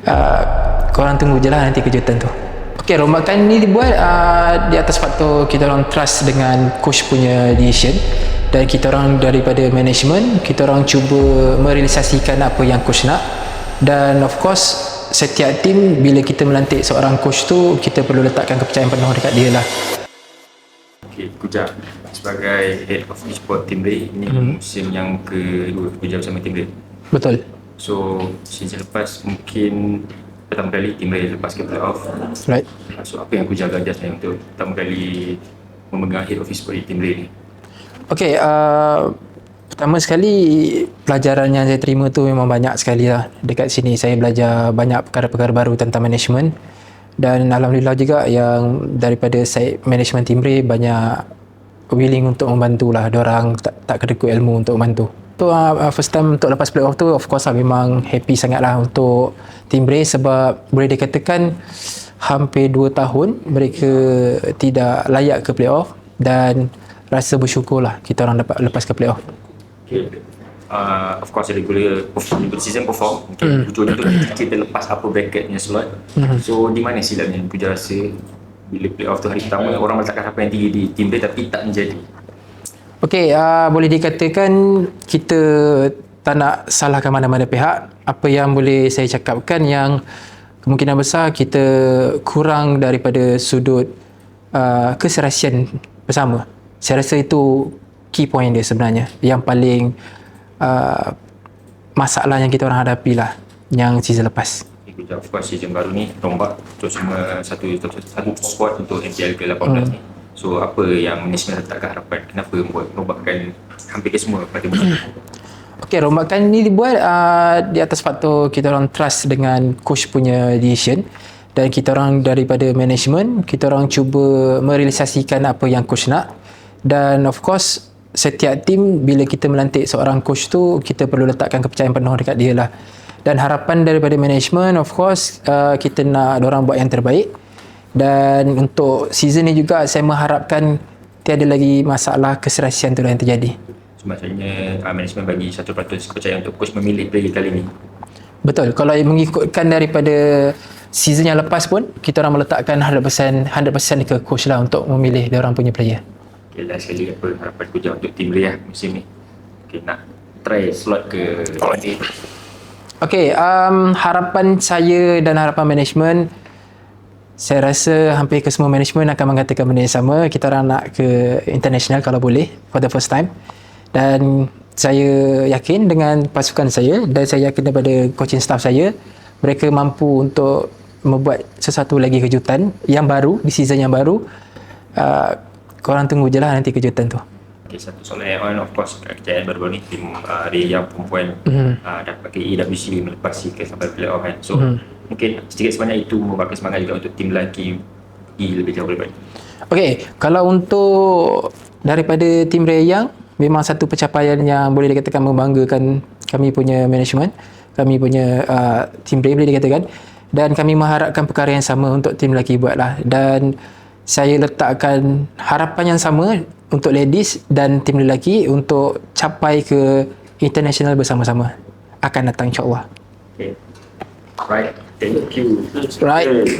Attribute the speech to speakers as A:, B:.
A: uh, korang tunggu je lah nanti kejutan tu. Okay, rombakan ni dibuat di atas faktor kita orang trust dengan coach punya decision, dan kita orang daripada management kita orang cuba merealisasikan apa yang coach nak, dan of course setiap tim bila kita melantik seorang coach tu kita perlu letakkan kepercayaan penuh dekat dia lah.
B: Okay, Kujang sebagai head of e-sport Team Ray, ini musim yang kedua Kujang bersama Team Ray.
A: Betul.
B: So season lepas mungkin pertama kali Team Ray lepas ke playoff.
A: Right.
B: So apa yang Kujang gagal sebenarnya untuk pertama kali memegang head of e-sport di Team Ray ni?
A: Okay, pertama sekali pelajaran yang saya terima tu memang banyak sekali lah. Dekat sini saya belajar banyak perkara-perkara baru tentang management, dan alhamdulillah juga yang daripada side management Team Ray banyak willing untuk membantu lah. Diorang tak kedekut ilmu untuk membantu. Tu first time untuk lepas playoff tu, of course lah memang happy sangat lah untuk Team Ray, sebab boleh dikatakan hampir 2 tahun mereka tidak layak ke playoff, dan rasa bersyukur lah kita orang dapat lepas ke playoff.
B: Okay. Of course regular season perform. Okay. Ujungnya tu kita lepas upper bracket punya slot. So di mana silapnya Puja rasa bila playoff tu hari pertama orang meletakkan harapan yang tinggi di Team Ray tapi tak menjadi?
A: Okay, boleh dikatakan kita tak nak salahkan mana-mana pihak. Apa yang boleh saya cakapkan yang kemungkinan besar kita kurang daripada sudut keserasian bersama. Saya rasa itu key point dia sebenarnya, yang paling masalah yang kita orang hadapi lah yang season lepas.
B: Of course season baru ni rombak untuk semua satu squad untuk MPL ke-18 ni. So apa yang management letakkan harapan? Kenapa membuat rombakan hampir ke semua pada musim?
A: Okay, rombakan ni dibuat di atas faktor kita orang trust dengan coach punya decision, dan kita orang daripada management kita orang cuba merealisasikan apa yang coach nak, dan of course setiap tim bila kita melantik seorang coach tu kita perlu letakkan kepercayaan penuh dekat dia lah. Dan harapan daripada management of course kita nak diorang buat yang terbaik, dan untuk season ni juga saya mengharapkan tiada lagi masalah keserasian tu yang terjadi.
B: So maksudnya management bagi 1% kepercayaan untuk coach memilih player kali ni?
A: Betul. Kalau mengikutkan daripada season yang lepas pun kita orang meletakkan 100% ke coach lah untuk memilih diorang punya player.
B: Okay, last sekali apa harapan Kujang untuk Team Ray lah musim ni? Okay, nak try slot ke?
A: Okay, harapan saya dan harapan management, saya rasa hampir ke semua management akan mengatakan benda yang sama. Kita orang nak ke international kalau boleh for the first time, dan saya yakin dengan pasukan saya, dan saya yakin daripada coaching staff saya, mereka mampu untuk membuat sesuatu lagi kejutan yang baru di season yang baru. Korang tunggu je lah nanti kejutan tu.
B: Okay, satu soalan add on, of course kejayaan baru-baru ni tim Ray yang perempuan dapat ke EWC melepasi ke sampai playoff kan. So mungkin sedikit sebanyak itu membakar semangat juga untuk tim lelaki pergi lebih jauh lebih baik. Okay,
A: kalau untuk daripada tim Ray Yang, memang satu pencapaian yang boleh dikatakan membanggakan kami punya management, kami punya tim Ray boleh dikatakan, dan kami mengharapkan perkara yang sama untuk tim lelaki buat lah. Dan saya letakkan harapan yang sama untuk ladies dan tim lelaki untuk capai ke international bersama-sama akan datang insyaAllah.
B: Okay. Right, thank you.
A: Right.